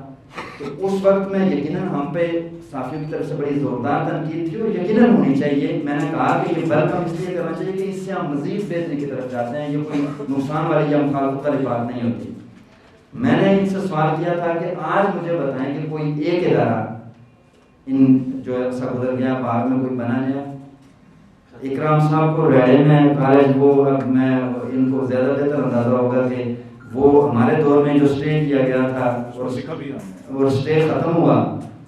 تو اس وقت میں یقیناً ہم پہ صحافیوں کی طرف سے بڑی زوردار تنقید تھی اور یقیناً ہونی چاہیے۔ میں نے کہا کہ یہ ویلکم اس لیے کرنا چاہیے کہ اس سے ہم مزید بہتری کی طرف جاتے ہیں، یہ کوئی نقصان والی یا مخالفت والی بات نہیں ہوتی۔ میں نے ان سے سوال کیا تھا کہ آج مجھے بتائیں کہ کوئی ایک ادارہ ان جو ایسا گزر گیا باغ میں کوئی بنا گیا۔ اکرام صاحب کو ریڈے میں کالج، وہ اب میں ان کو زیادہ بہتر اندازہ ہوگا کہ وہ ہمارے دور میں جو اسٹے کیا گیا تھا اور اسٹے ختم ہوا،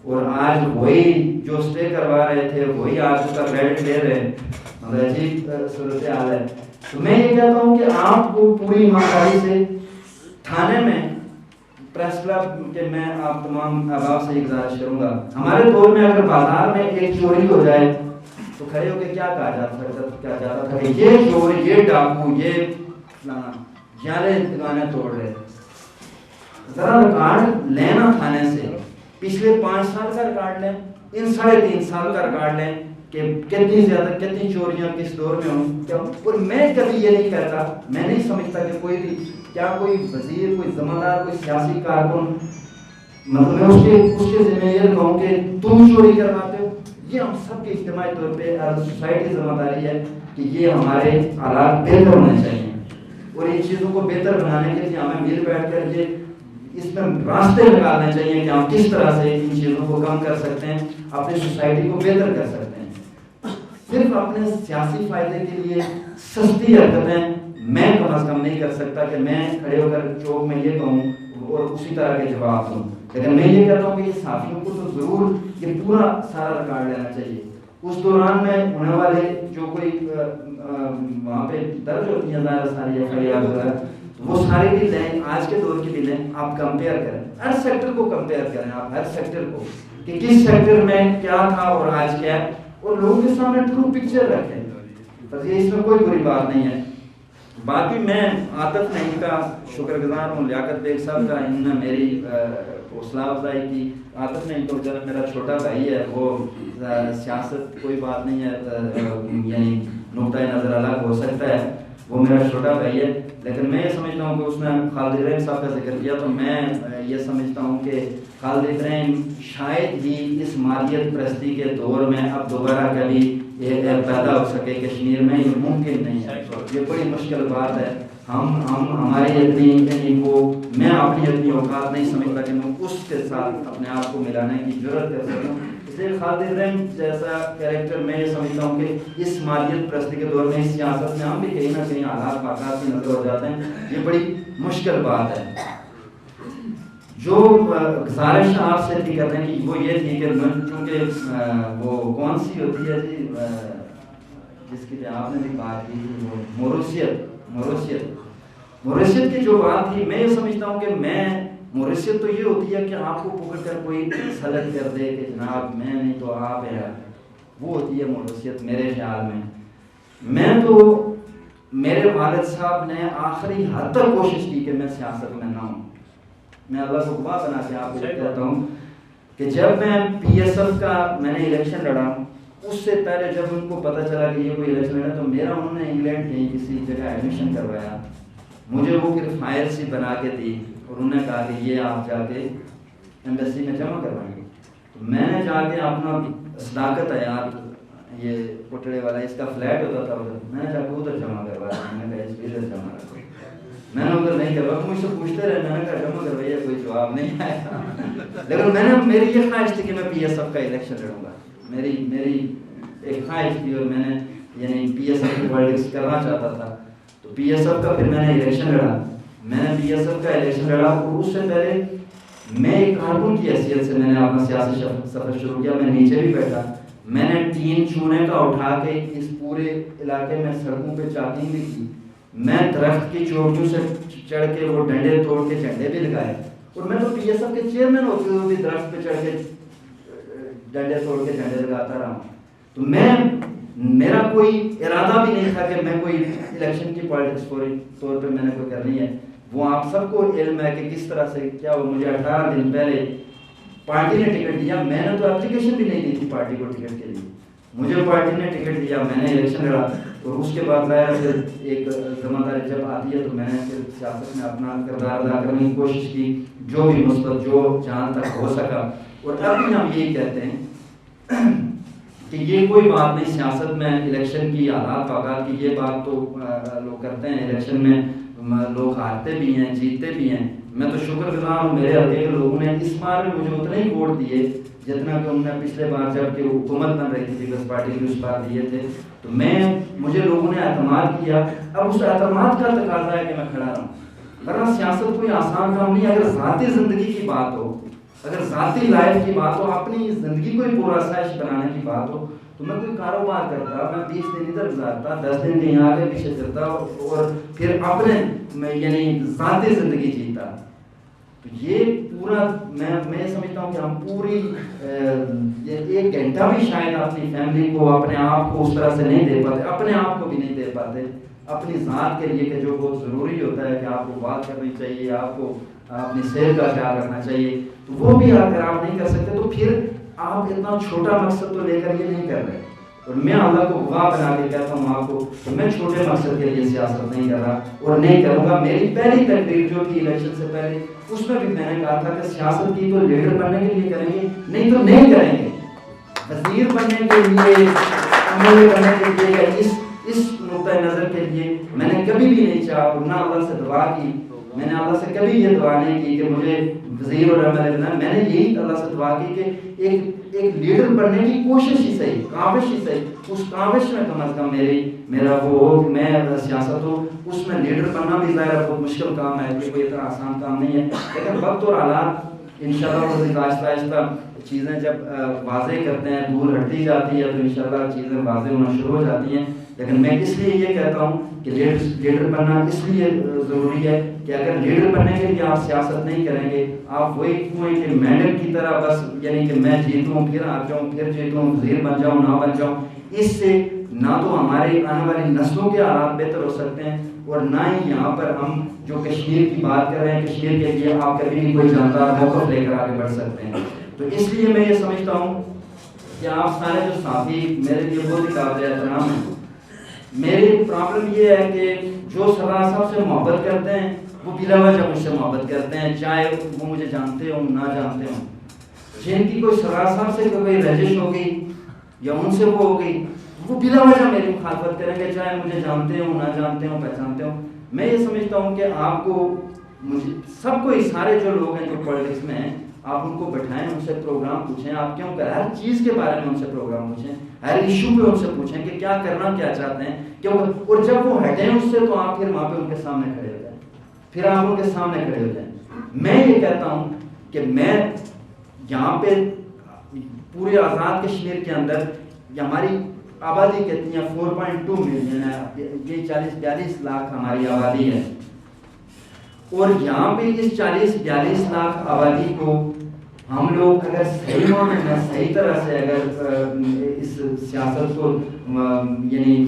اور آج وہی جو اسٹے کروا رہے تھے وہی آج اس کا کریڈٹ لے رہے ہیں. مطلب عجیب صورتحال ہے. تو میں یہ کہتا ہوں کہ آپ کو پوری ایمانداری سے تھانے میں پریس کلب کے میں آپ تمام احباب سے گزارش کروں گا, ہمارے دور میں اگر بازار میں ایک چوری ہو جائے تو کھڑے ہو کے کیا کہا جاتا تھا کہ یہ چور, یہ ڈاکو, یہ جالے دکانیں توڑ رہے. ذرا ریکارڈ لینا تھانے سے, پچھلے 5 سال کا ریکارڈ لیں, ان 3.5 سال کا ریکارڈ لیں کہ کتنی چوریاں کس دور میں ہوں. اور میں کبھی یہ نہیں کہتا, میں نہیں سمجھتا کہ کوئی بھی کوئی وزیر, کوئی ذمہ کوئی سیاسی کارکن مطلب میں اس کے ذمہ یہ کہوں کہ تم چوری کرواتے ہو. یہ ہم سب کے اجتماعی طور پہ سوسائٹی ذمہ داری ہے کہ یہ ہمارے حالات بہتر ہونے چاہیے, اور ان چیزوں کو بہتر بنانے کے لیے ہمیں مل بیٹھ کر یہ اس میں راستے نکالنے چاہیے کہ ہم کس طرح سے ان چیزوں کو کم کر سکتے ہیں, اپنی سوسائٹی کو بہتر کر سکتے ہیں. صرف اپنے سیاسی فائدے کے لیے سستی حرکتیں میں کم از کم نہیں کر سکتا کہ میں کھڑے ہو کر چوک میں یہ کہوں اور اسی طرح کے جواب دوں. لیکن میں یہ کہتا ہوں کہ یہ صحافیوں کو تو ضرور یہ پورا سارا ریکارڈ لینا چاہیے. اس دوران میں ہونے والے جو کوئی وہاں پہ درج ہوتی ہیں ظاہر ساری FIR وغیرہ, وہ سارے بھی لیں, آج کے دور کی بھی لیں, آپ کمپیئر کریں, ہر سیکٹر کو کمپیئر کریں, آپ ہر سیکٹر کو کہ کس سیکٹر میں کیا تھا اور آج کیا ہے, اور لوگوں کے سامنے ٹرو پکچر رکھیں. بس یہ اس میں کوئی بری بات نہیں ہے. باقی میں عاطف نعیم کا شکر گزار ہوں, لیاقت بیگ صاحب کا, انہوں نے میری حوصلہ افزائی کی. عاطف نعیم تو جب میرا چھوٹا بھائی ہے, وہ سیاست کوئی بات نہیں ہے, یعنی نقطۂ نظر الگ ہو سکتا ہے, وہ میرا چھوٹا بھائی ہے. لیکن میں یہ سمجھتا ہوں کہ اس نے خالد ابراہیم صاحب کا ذکر کیا, تو میں یہ سمجھتا ہوں کہ خالد ابراہیم شاید ہی اس مالیت پرستی کے دور میں اب دوبارہ کبھی پیدا ہو سکے کشمیر میں. یہ ممکن نہیں ہے, یہ بڑی مشکل بات ہے. ہماری اتنی میں اپنی اتنی اوقات نہیں سمجھتا کہ میں اس کے ساتھ اپنے آپ کو ملانے کی ضرورت کر سکوں. اس لیے خالد ابراہیم جیسا کریکٹر میں یہ سمجھتا ہوں کہ اس مالیت پرستی کے دور میں, اس سیاست میں ہم بھی کہیں نہ کہیں حالات واقعات کی نظر ہو جاتے ہیں. یہ بڑی مشکل بات ہے. جو گزارش آپ سے تھی کرنے کی وہ یہ تھی کہ چونکہ وہ کون سی ہوتی ہے جی جس کی آپ نے بھی بات کی تھی, موریشیت کی جو بات تھی, میں یہ سمجھتا ہوں کہ موریشیت تو یہ ہوتی ہے کہ آپ کو پکڑ کر کوئی سلط کر دے کہ جناب میں نہیں تو آپ ہے, وہ ہوتی ہے موریشیت میرے خیال میں. میں تو میرے والد صاحب نے آخری حد تک کوشش کی کہ میں سیاست میں نہ ہوں. میں اللہ کو گواہ بنا کے آپ کو کہتا ہوں کہ جب میں PSF کا میں نے الیکشن لڑا, اس سے پہلے جب ان کو پتہ چلا کہ یہ کوئی الیکشن لڑا, تو میرا انہوں نے انگلینڈ کہیں کسی جگہ ایڈمیشن کروایا, مجھے وہ پھر فائل سی بنا کے دی اور انہوں نے کہا کہ یہ آپ جا کے ایمبیسی میں جمع کروائیں گے. تو میں نے جا کے اپنا صداقت ہے یار, یہ پٹڑے والا اس کا فلیٹ ہوتا تھا ادھر, میں نے جا کے ادھر جمع کروایا. میں نے کہا اس ادھر جمع کروایا, میں نے ادھر نہیں کروا. مجھ سے پوچھتے رہے, میں نے کہا جمع کروائیے, کوئی جواب نہیں آیا. لیکن میں نے میری یہ خواہش تھی کہ میں PSF کا الیکشن لڑوں گا, میری ایک خواہش تھی, اور میں نے یعنی PSF کی پالیٹکس کرنا چاہتا تھا. تو PSF کا پھر میں نے الیکشن لڑا, میں نے PSF کا الیکشن لڑا. اور اس سے پہلے میں ایک کارکن کی حیثیت سے میں نے اپنا سیاسی سفر شروع کیا. میں نیچے بھی بیٹھا, میں نے ٹین چونے کا اٹھا کے اس پورے علاقے میں سڑکوں پہ چاکنگ بھی کی. میں درخت کی چوٹیوں سے چڑھ کے وہ ڈنڈے توڑ کے جھنڈے بھی لگائے. اور میں تو PSF کے چیئرمین ہوتے ہوئے بھی درخت پہ چڑھ کے ڈنڈے توڑ کے جھنڈے لگاتا رہا ہوں. تو میرا کوئی ارادہ بھی نہیں تھا کہ میں کوئی الیکشن کی پالیٹکس فوری طور پہ میں نے کوئی کرنی ہے. وہ آپ سب کو علم ہے کہ کس طرح سے کیا. وہ مجھے 18 دن پہلے پارٹی نے ٹکٹ دیا, میں نے تو اپلیکیشن بھی نہیں دی تھی پارٹی کو ٹکٹ کے لیے, مجھے پارٹی نے ٹکٹ دیا, میں نے الیکشن لڑا. اور اس کے بعد پھر ایک ذمہ داری جب آتی ہے تو میں نے پھر سیاست میں اپنا کردار ادا کرنے کی کوشش کی, جو بھی مثبت جو جہاں تک ہو سکا. اور اب بھی ہم یہی کہتے ہیں کہ یہ کوئی بات نہیں, سیاست میں الیکشن کی حالات واقعات کی یہ بات تو لوگ کرتے ہیں. الیکشن میں لوگ ہارتے بھی ہیں, جیتتے بھی ہیں. میں تو شکر گزار ہوں میرے حلقے کے لوگوں نے اس بار میں مجھے اتنے ہی ووٹ دیے جتنا کہ انہوں نے پچھلے بار جب کہ حکومت بن رہی تھی پیپلز پارٹی کی اس بار دیے تھے. تو مجھے لوگوں نے اعتماد کیا. اب اس اعتماد کا تقاضا ہے کہ میں کھڑا رہوں, ورنہ سیاست کوئی آسان کام نہیں. اگر ذاتی زندگی کی بات ہو, اگر ذاتی لائف کی بات ہو, اپنی زندگی کو ہی پورا آسائش بنانے کی بات ہو, تو میں کوئی کاروبار کرتا, میں 20 دن ادھر گزارتا, 10 دن کہیں آگے پیچھے کرتا اور پھر اپنے یعنی ذاتی زندگی جیتا. تو یہ پورا میں سمجھتا ہوں کہ ہم پوری 1 گھنٹہ بھی شاید اپنی فیملی کو, اپنے آپ کو اس طرح سے نہیں دے پاتے, اپنے آپ کو بھی نہیں دے پاتے, اپنی ذات کے لیے کہ جو بہت ضروری ہوتا ہے کہ آپ کو بات کرنی چاہیے, آپ کو اپنی صحت کا خیال رکھنا چاہیے, تو وہ بھی اگر آپ نہیں کر سکتے تو پھر آپ اتنا چھوٹا مقصد تو لے کر یہ نہیں کر رہے. اور میں اللہ کو گواہ بنا کے کہتا ہوں آپ کو کہ میں چھوٹے مقصد کے لیے سیاست نہیں کر رہا اور نہیں کروں گا. میری پہلی تقریر جو تھی الیکشن سے پہلے, اس میں بھی میں نے کہا تھا کہ سیاست کی تو لیڈر بننے کے لیے کریں گے, نہیں تو نہیں کریں گے. وزیر بننے کے لیے, MLA بننے کے لیے, اس نقطۂ نظر کے لیے میں نے کبھی بھی نہیں چاہا, اور نہ اللہ سے دعا کی. میں نے اللہ سے کبھی یہ دعا نہیں کی کہ مجھے وزیر اور MLA بننا ہے. میں نے یہی اللہ سے دعا کی کہ ایک لیڈر بننے کی کوشش ہی صحیح, کاوش ہی صحیح, اس کاوش میں کم از کم میرا وہ ہو کہ میں سیاست ہو, اس میں لیڈر بننا بھی ظاہر بہت مشکل کام ہے, یہ کوئی اتنا آسان کام نہیں ہے. لیکن وقت اور حالات انشاءاللہ آہستہ آہستہ چیزیں جب واضح کرتے ہیں, دور ہٹتی جاتی ہے, تو انشاءاللہ چیزیں واضح ہونا شروع ہو جاتی ہیں. لیکن میں اس لیے یہ کہتا ہوں کہ لیڈر بننا اس لیے ضروری ہے کہ اگر لیڈر بننے کے لیے آپ سیاست نہیں کریں گے, آپ وہی کنویں کے مینڈل کی طرح بس یعنی کہ میں جیتوں پھر آ جاؤں, پھر جیتوں, وزیر بن جاؤں, نہ بن جاؤں, اس سے نہ تو ہمارے آنے والی نسلوں کے حالات بہتر ہو سکتے ہیں, اور نہ ہی یہاں پر ہم جو کشمیر کی بات کر رہے ہیں, کشمیر کے لیے آپ کبھی بھی کوئی جاندار موقف لے کر آگے بڑھ سکتے ہیں. تو اس لیے میں یہ سمجھتا ہوں کہ آپ سارے جو ساتھی میرے لیے بہت ہی قابل احترام ہیں. میری پرابلم یہ ہے کہ جو سردار صاحب سے محبت کرتے ہیں وہ بلا وجہ مجھ سے محبت کرتے ہیں, چاہے وہ مجھے جانتے ہوں نہ جانتے ہوں. جن کی کوئی سردار صاحب سے کوئی رجش ہو گئی یا ان سے وہ ہو گئی, وہ بلا وجہ میری مخالفت کریں گے, چاہے مجھے جانتے ہوں نہ جانتے ہوں, پہچانتے ہوں. میں یہ سمجھتا ہوں کہ آپ کو مجھے سب کو, سارے جو لوگ ہیں جو پولیٹکس میں ہیں, آپ ان کو بٹھائیں, ان سے پروگرام پوچھیں, آپ کیوں کر ہر چیز کے بارے میں ان سے پروگرام پوچھیں, ہر ایشو پہ ان سے پوچھیں کہ کیا کرنا کیا چاہتے ہیں, کیوں, اور جب وہ ہٹیں اس سے تو آپ پھر وہاں پہ ان کے سامنے کھڑے ہو جائیں, پھر آپ ان کے سامنے کھڑے ہو جائیں. میں یہ کہتا ہوں کہ میں یہاں پہ پورے آزاد کشمیر کے اندر ہماری آبادی کتنی ہے, 4.2 ملین ہے, یہ 40-42 لاکھ ہماری آبادی ہے. اور یہاں پہ اس 40-42 لاکھ آبادی کو ہم لوگ اگر صحیح معنی میں صحیح طرح سے اگر اس سیاست کو یعنی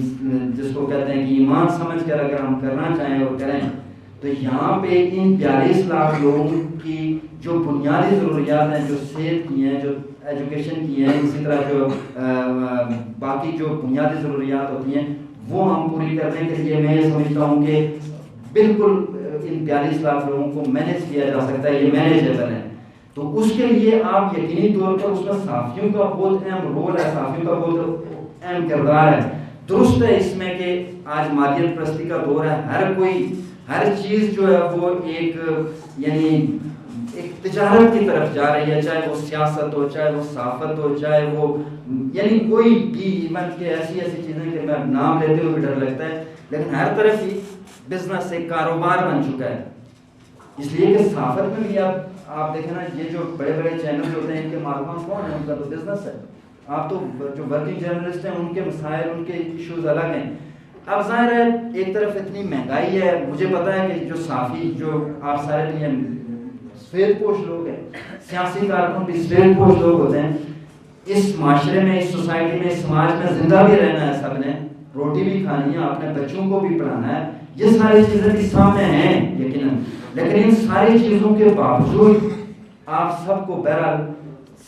جس کو کہتے ہیں کہ ایمان سمجھ کر اگر ہم کرنا چاہیں اور کریں, تو یہاں پہ ان 42 لاکھ لوگوں کی جو بنیادی ضروریات ہیں, جو صحت کی ہیں, جو ایجوکیشن کی ہیں, اسی طرح جو باقی جو بنیادی ضروریات ہوتی ہیں, وہ ہم پوری کرنے کے لیے میں یہ سمجھتا ہوں کہ بالکل ان 42 لاکھ لوگوں کو مینیج کیا جا سکتا ہے, یہ مینیجیبل ہے. تو اس کے لیے آپ یقینی طور پر اس میں صحافیوں کا بہت اہم رول ہے, صحافیوں کا بہت اہم کردار ہے. درست ہے اس میں کہ آج مادیت پرستی کا دور ہے, ہر کوئی ہر چیز جو ہے وہ ایک یعنی ایک تجارت کی طرف جا رہی ہے, چاہے وہ سیاست ہو, چاہے وہ صحافت ہو, چاہے وہ یعنی کوئی بھی ایون کہ ایسی چیزیں کہ میں نام لیتے ہوئے بھی ڈر لگتا ہے, لیکن ہر طرف ہی بزنس ایک کاروبار بن چکا ہے. اس لیے کہ صحافت میں بھی آپ دیکھیں نا, یہ جو بڑے بڑے چینل ہوتے ہیں ان کے مالکان کون ہیں, ان کا تو بزنس ہے. آپ تو جو ورکنگ جرنلسٹ ہیں ان کے مسائل, ان کے ایشوز الگ ہیں. اب ظاہر ہے ایک طرف اتنی مہنگائی ہے, مجھے پتا ہے کہ جو صحافی جو آپ سارے بھی سفید پوش لوگ ہیں, سیاسی کارکن بھی سفید پوش لوگ ہوتے ہیں. اس معاشرے میں, اس سوسائٹی میں, اس سماج میں زندہ بھی رہنا ہے, سب نے روٹی بھی کھانی ہے, اپنے بچوں کو بھی پڑھانا ہے, یہ ساری چیزیں بھی سامنے ہیں یقیناً. لیکن ان ساری چیزوں کے باوجود آپ سب کو بہرحال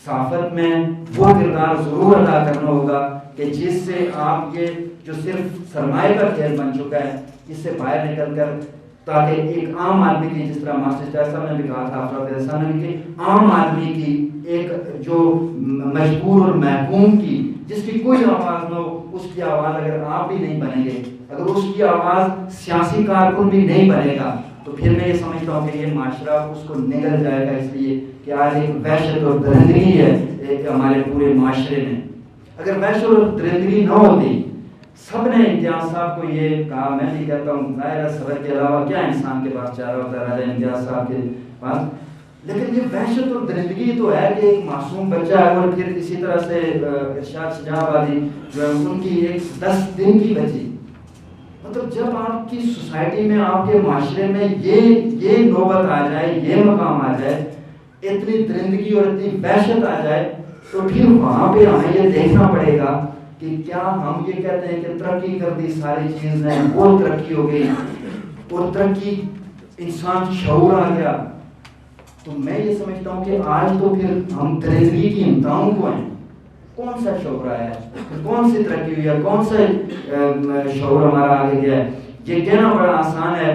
صحافت میں وہ کردار ضرور ادا کرنا ہوگا کہ جس سے آپ یہ جو صرف سرمایہ کا کھیل بن چکا ہے, اس سے باہر نکل کر تاکہ ایک عام آدمی کی, جس طرح ماسٹر شاہ صاحب نے بھی کہا تھا, افراد صاحب نے بھی, کہ عام آدمی کی ایک جو مجبور اور محکوم کی جس کی کوئی آواز نہ ہو, اس کی آواز اگر آپ بھی نہیں بنیں گے, اگر اس کی آواز سیاسی کارکن بھی نہیں بنے گا, تو پھر میں یہ سمجھتا ہوں کہ یہ معاشرہ اس کو نگل جائے گا. اس لیے کہ آج ایک وحشت اور درندگی ہے ایک ہمارے پورے معاشرے میں. اگر وحشت اور درندگی نہ ہوتی, سب نے امتیاز صاحب کو یہ کہا, میں نہیں کہتا ہوں, ظاہر ہے صبر کے علاوہ کیا انسان کے پاس چارہ ہوتا ہے, راجہ امتیاز صاحب کے پاس, لیکن یہ وحشت اور درندگی تو ہے کہ ایک معصوم بچہ ہے، اور پھر اسی طرح سے ارشاد شجاع والی جو ہے ان کی ایک 10 دن کی بچی. مطلب جب آپ کی سوسائٹی میں، آپ کے معاشرے میں یہ نوبت آ جائے، یہ مقام آ جائے، اتنی درندگی اور اتنی وحشت آ جائے، تو پھر وہاں پہ ہمیں یہ دیکھنا پڑے گا کہ کیا ہم یہ کہتے ہیں کہ ترقی کر دی ساری چیز نے، وہ ترقی ہو گئی اور ترقی انسان شعور آ گیا. تو میں یہ سمجھتا ہوں کہ آج تو پھر ہم درندگی کی امتحان کو ہیں. کون سا شعور آیا ہے، کون سی ترقی ہوئی ہے، کون سا شعور ہمارا آگے گیا ہے. یہ کہنا بڑا آسان ہے.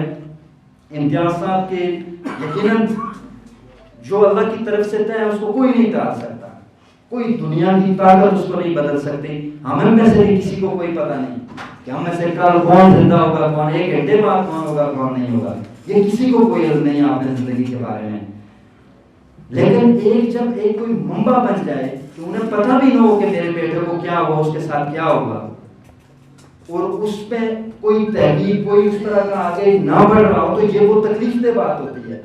امتیازات کے یقیناً جو اللہ کی طرف سے طے ہے اس کو کوئی نہیں ٹال سکتا، کوئی دنیا کی طاقت اس کو نہیں بدل سکتی. ہمیں میں سے بھی کسی کو کوئی پتہ نہیں کہ ہم میں سے کل کون زندہ ہوگا، کون 1 گھنٹے بعد کون ہوگا، کون نہیں ہوگا. یہ کسی کو کوئی علم نہیں آپ نے زندگی کے بارے میں. لیکن جب کوئی منبع بن جائے کہ انہیں پتہ بھی نہ ہو کہ میرے بیٹے کو کیا ہوا، اس کے ساتھ کیا ہوگا، اور اس پہ کوئی تحقیق، کوئی اس طرح کا آگے نہ بڑھ رہا ہو، تو یہ وہ تکلیف دہ بات ہوتی ہے.